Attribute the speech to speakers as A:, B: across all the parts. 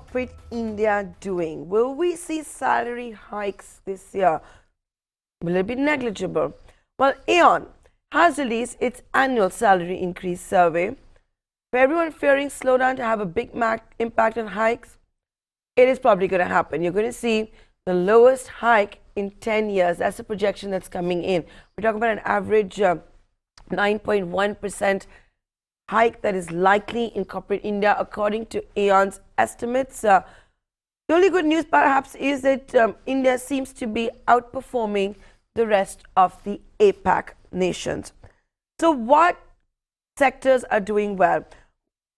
A: corporate India doing? Will we see salary hikes this year? Will it be negligible? Well, Aon has released its annual salary increase survey. For everyone fearing slowdown to have a big impact on hikes, it is probably going to happen. You're going to see the lowest hike in 10 years. That's the projection that's coming in. We're talking about an average 9.1% hike that is likely in corporate India, according to Aon's estimates. The only good news, perhaps, is that India seems to be outperforming the rest of the APAC nations. So what sectors are doing well?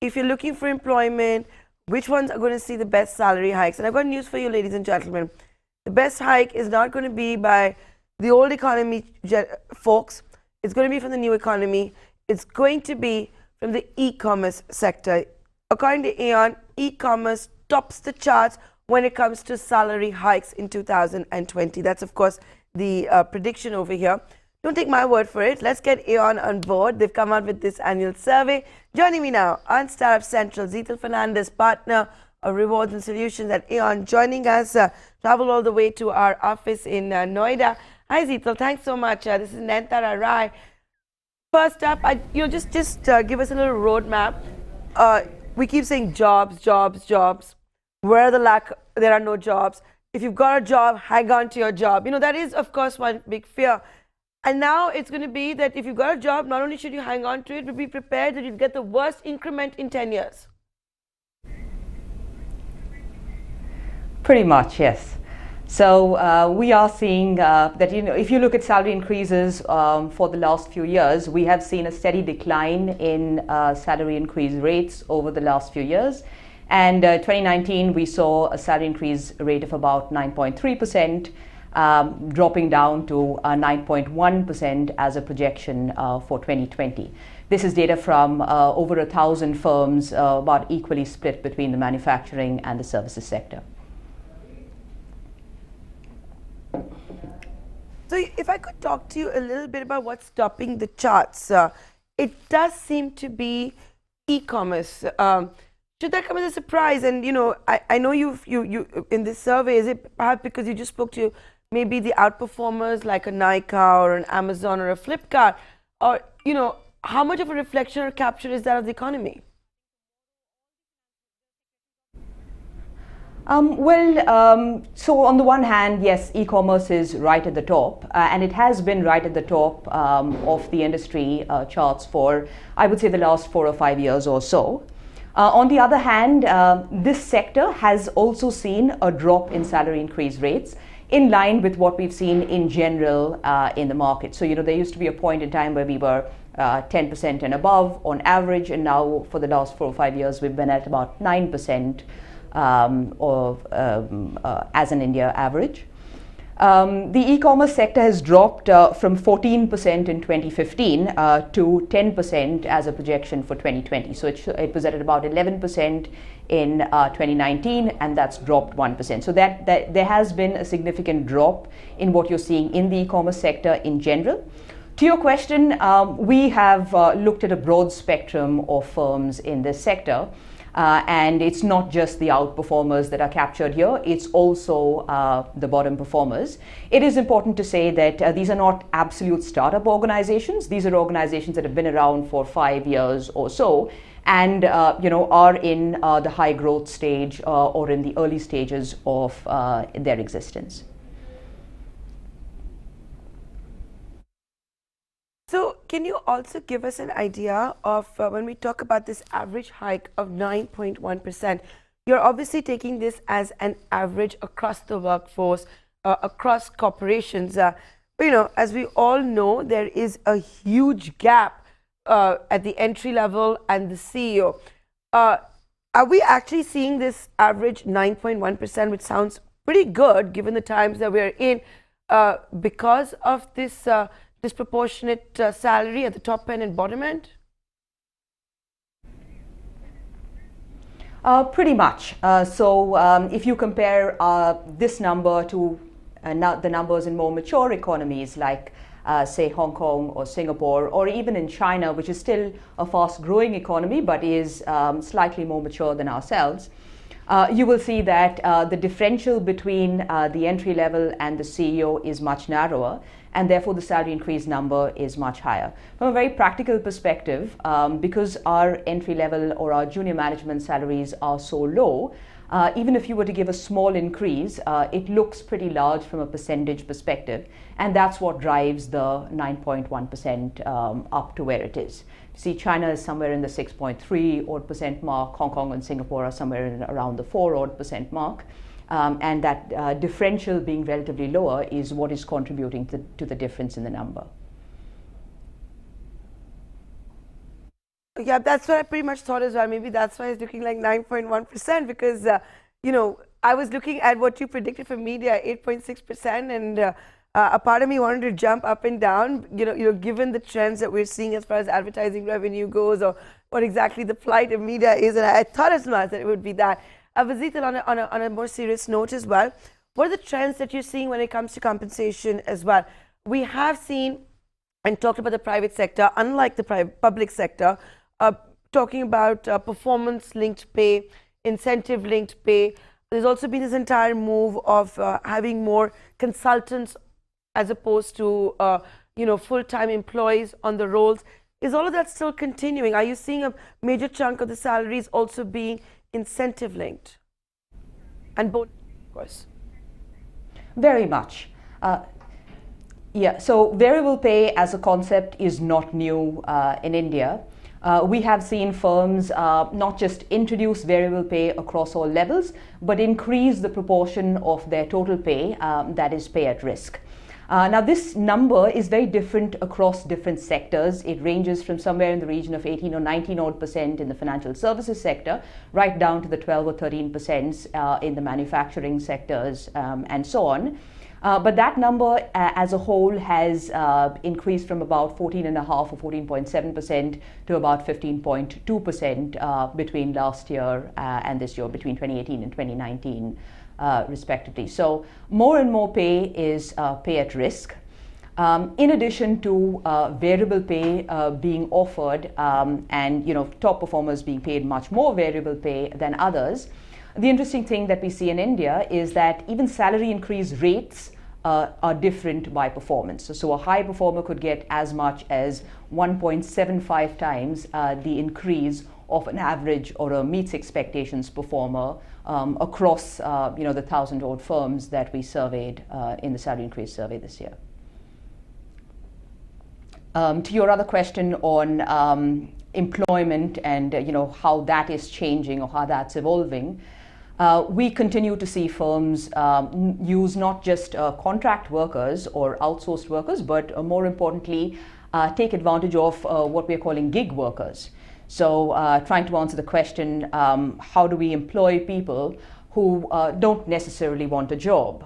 A: If you're looking for employment, which ones are going to see the best salary hikes? And I've got news for you, ladies and gentlemen. The best hike is not going to be by the old economy folks. It's going to be from the new economy. It's going to be from the e-commerce sector. According to Aon, e-commerce tops the charts when it comes to salary hikes in 2020. That's, of course, the prediction over here. Don't take my word for it. Let's get Aon on board. They've come out with this annual survey. Joining me now on Startup Central, Tzeital Fernandes, partner of Rewards and Solutions at Aon, joining us, travel all the way to our office in Noida. Hi, Tzeital. Thanks so much. This is Nayantara Rai. First up, just give us a little roadmap. We keep saying jobs, jobs, jobs. Where there are no jobs. If you've got a job, hang on to your job. That is, of course, one big fear. And now it's going to be that if you've got a job, not only should you hang on to it, but be prepared that you'll get the worst increment in 10 years.
B: Pretty much, yes. So we are seeing that, if you look at salary increases for the last few years, we have seen a steady decline in salary increase rates over the last few years. And 2019, we saw a salary increase rate of about 9.3%, dropping down to 9.1% as a projection for 2020. This is data from over 1,000 firms, about equally split between the manufacturing and the services sector.
A: So if I could talk to you a little bit about what's topping the charts, it does seem to be e-commerce. Should that come as a surprise? And I know you in this survey, is it perhaps because you just spoke to maybe the outperformers like a Nike or an Amazon or a Flipkart, or how much of a reflection or capture is that of the economy?
B: So on the one hand, yes, e-commerce is right at the top, and it has been right at the top of the industry charts for, I would say, the last 4 or 5 years or so. On the other hand, this sector has also seen a drop in salary increase rates in line with what we've seen in general in the market. So, there used to be a point in time where we were 10% and above on average, and now for the last 4 or 5 years, we've been at about 9% as an India average. The e-commerce sector has dropped from 14% in 2015 to 10% as a projection for 2020. So it was at about 11% in 2019, and that's dropped 1%. So that there has been a significant drop in what you're seeing in the e-commerce sector in general. To your question, we have looked at a broad spectrum of firms in this sector. And it's not just the outperformers that are captured here, it's also the bottom performers. It is important to say that these are not absolute startup organizations. These are organizations that have been around for 5 years or so, and are in the high growth stage or in the early stages of their existence.
A: So can you also give us an idea of when we talk about this average hike of 9.1%, you're obviously taking this as an average across the workforce, across corporations. But as we all know, there is a huge gap at the entry level and the CEO. Are we actually seeing this average 9.1%, which sounds pretty good given the times that we're in, because of this disproportionate salary at the top end and bottom end?
B: Pretty much. So if you compare this number to the numbers in more mature economies like say Hong Kong or Singapore, or even in China, which is still a fast growing economy but is slightly more mature than ourselves, you will see that the differential between the entry level and the CEO is much narrower, and therefore the salary increase number is much higher. From a very practical perspective, because our entry level or our junior management salaries are so low, even if you were to give a small increase, it looks pretty large from a percentage perspective, and that's what drives the 9.1% up to where it is. See, China is somewhere in the 6.3 odd percent mark. Hong Kong and Singapore are somewhere in around the 4 odd percent mark. And that differential being relatively lower is what is contributing to the difference in the number.
A: Yeah, that's what I pretty much thought as well. Maybe that's why it's looking like 9.1%, because, I was looking at what you predicted for media, 8.6%, and a part of me wanted to jump up and down, given the trends that we're seeing as far as advertising revenue goes, or what exactly the plight of media is. And I thought as much that it would be that. But Tzeital, on a more serious note as well, what are the trends that you're seeing when it comes to compensation as well? We have seen and talked about the private sector, unlike the public sector, talking about performance-linked pay, incentive-linked pay. There's also been this entire move of having more consultants as opposed to full-time employees on the roles. Is all of that still continuing? Are you seeing a major chunk of the salaries also being incentive linked? And both, of course.
B: Very much. Yeah, so variable pay as a concept is not new in India. We have seen firms not just introduce variable pay across all levels, but increase the proportion of their total pay that is pay at risk. Now, this number is very different across different sectors. It ranges from somewhere in the region of 18 or 19 odd percent in the financial services sector, right down to the 12 or 13% in the manufacturing sectors, and so on. But that number as a whole has increased from about 14.5 or 14.7% to about 15.2% between last year and this year, between 2018 and 2019. Respectively. So more and more pay is pay at risk. In addition to variable pay being offered and top performers being paid much more variable pay than others, the interesting thing that we see in India is that even salary increase rates are different by performance. So a high performer could get as much as 1.75 times the increase of an average or a meets expectations performer across the 1,000 odd firms that we surveyed in the salary increase survey this year. To your other question on employment and how that is changing or how that's evolving, we continue to see firms use not just contract workers or outsourced workers, but more importantly, take advantage of what we're calling gig workers. So trying to answer the question, how do we employ people who don't necessarily want a job,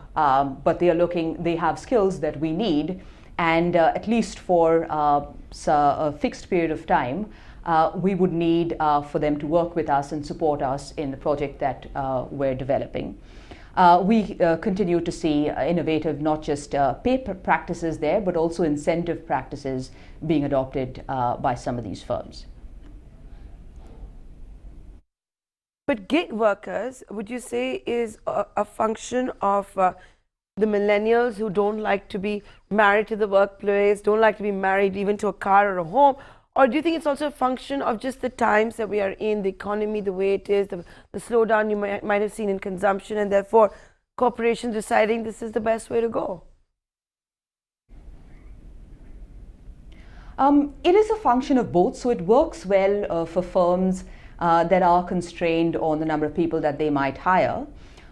B: but they have skills that we need, and at least for a fixed period of time, we would need for them to work with us and support us in the project that we're developing. We continue to see innovative, not just pay practices there, but also incentive practices being adopted by some of these firms.
A: But gig workers, would you say, is a function of the millennials who don't like to be married to the workplace, don't like to be married even to a car or a home? Or do you think it's also a function of just the times that we are in, the economy, the way it is, the slowdown you might have seen in consumption, and therefore corporations deciding this is the best way to go?
B: It is a function of both. So it works well for firms that are constrained on the number of people that they might hire.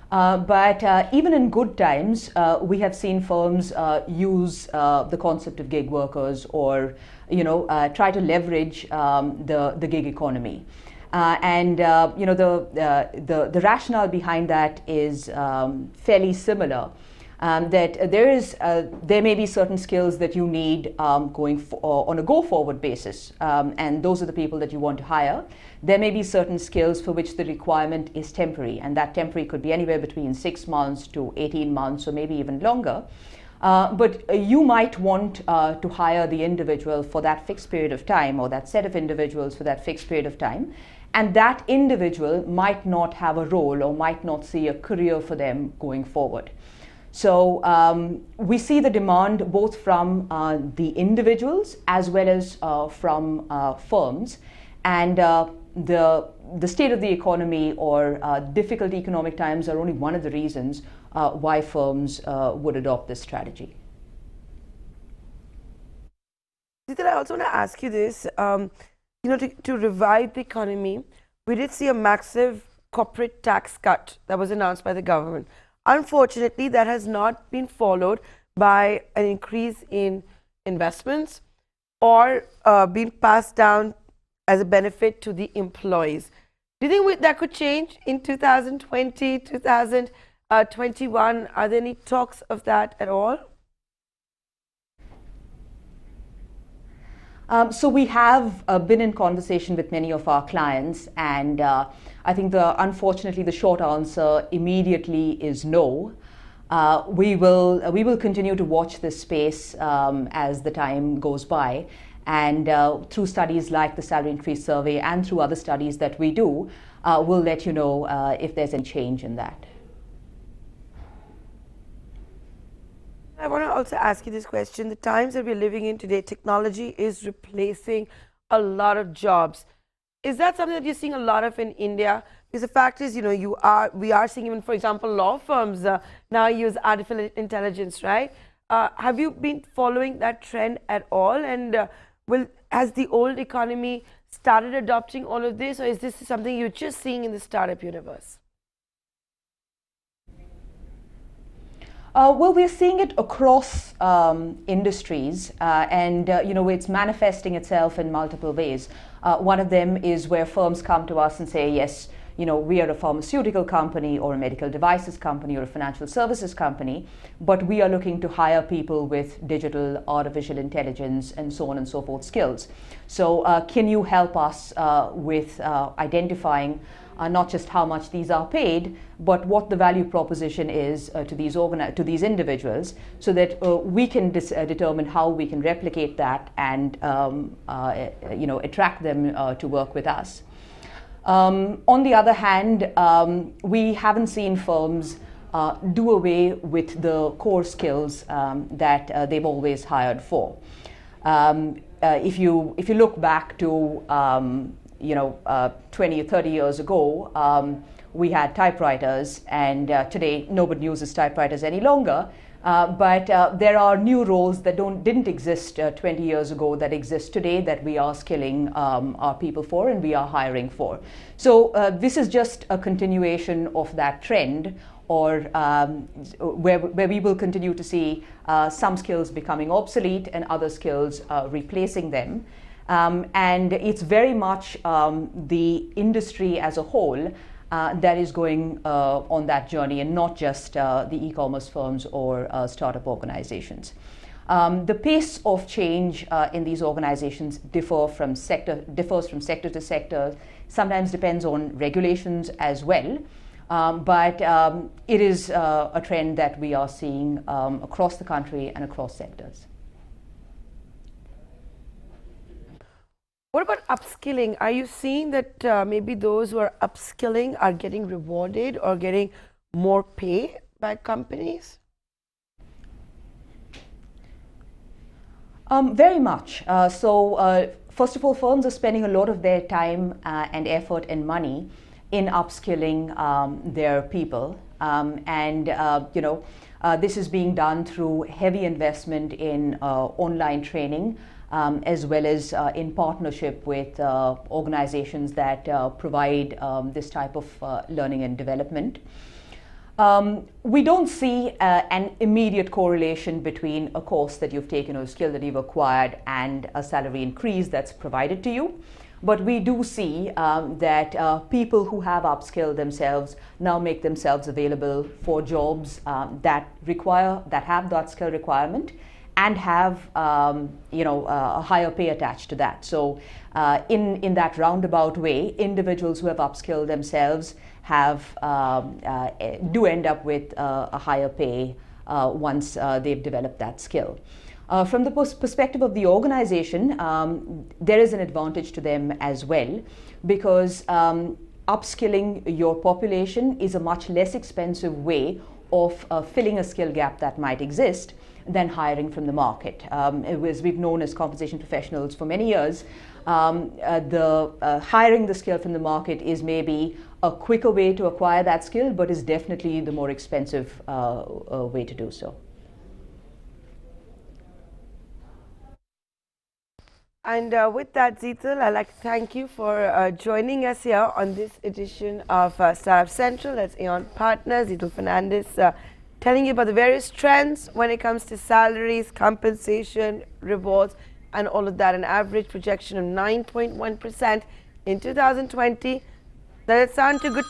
B: But even in good times, we have seen firms use the concept of gig workers or try to leverage the gig economy. The rationale behind that is fairly similar. That there may be certain skills that you need on a go-forward basis, and those are the people that you want to hire. There may be certain skills for which the requirement is temporary, and that temporary could be anywhere between 6 months to 18 months or maybe even longer. But you might want to hire the individual for that fixed period of time, or that set of individuals for that fixed period of time. and that individual might not have a role or might not see a career for them going forward. So we see the demand both from the individuals as well as from firms, and the state of the economy or difficult economic times are only one of the reasons why firms would adopt this strategy.
A: Tzeital, I also want to ask you this. To revive the economy, we did see a massive corporate tax cut that was announced by the government. Unfortunately, that has not been followed by an increase in investments or being passed down as a benefit to the employees. Do you think that could change in 2020, 2021? Are there any talks of that at all?
B: So we have been in conversation with many of our clients, and I think unfortunately the short answer immediately is no. We will continue to watch this space as the time goes by, and through studies like the salary increase survey and through other studies that we do, we'll let you know if there's any change in that.
A: I want to also ask you this question. The times that we're living in today, technology is replacing a lot of jobs. Is that something that you're seeing a lot of in India? Because the fact is, we are seeing, even for example, law firms now use artificial intelligence, right? Have you been following that trend at all? And has the old economy started adopting all of this, or is this something you're just seeing in the startup universe?
B: Well, we're seeing it across industries, and it's manifesting itself in multiple ways. One of them is where firms come to us and say, yes, we are a pharmaceutical company or a medical devices company or a financial services company, but we are looking to hire people with digital, artificial intelligence, and so on and so forth skills. So can you help us with identifying not just how much these are paid, but what the value proposition is to these individuals, so that we can determine how we can replicate that and attract them to work with us. On the other hand, we haven't seen firms do away with the core skills that they've always hired for. If you look back to 20 or 30 years ago, we had typewriters, and today nobody uses typewriters any longer. But there are new roles that didn't exist 20 years ago that exist today that we are skilling our people for and we are hiring for. So this is just a continuation of that trend, or where we will continue to see some skills becoming obsolete and other skills replacing them. And it's very much the industry as a whole that is going on that journey, and not just the e-commerce firms or startup organizations. The pace of change in these organizations differs from sector to sector. Sometimes depends on regulations as well. But it is a trend that we are seeing across the country and across sectors.
A: What about upskilling? Are you seeing that maybe those who are upskilling are getting rewarded or getting more pay by companies?
B: Very much. So first of all, firms are spending a lot of their time and effort and money in upskilling their people. This is being done through heavy investment in online training, as well as in partnership with organizations that provide this type of learning and development. We don't see an immediate correlation between a course that you've taken or a skill that you've acquired and a salary increase that's provided to you. But we do see that people who have upskilled themselves now make themselves available for jobs that have that skill requirement and have a higher pay attached to that. So in that roundabout way, individuals who have upskilled themselves do end up with a higher pay once they've developed that skill. From the perspective of the organization, there is an advantage to them as well, because upskilling your population is a much less expensive way of filling a skill gap that might exist than hiring from the market. We've known as compensation professionals for many years, hiring the skill from the market is maybe a quicker way to acquire that skill, but is definitely the more expensive way to do so.
A: And with that, Tzeital, I'd like to thank you for joining us here on this edition of Startup Central. That's Aon Partner, Tzeital Fernandes, telling you about the various trends when it comes to salaries, compensation, rewards, and all of that. An average projection of 9.1% in 2020. Does it sound too good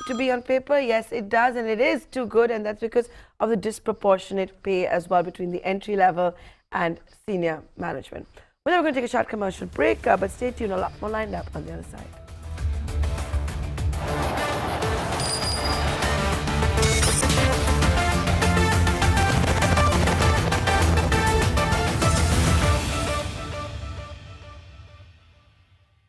A: to be on paper? Yes, it does, and it is too good, and that's because of the disproportionate pay as well between the entry level and senior management. Well, we're going to take a short commercial break, but stay tuned, a lot more lined up on the other side.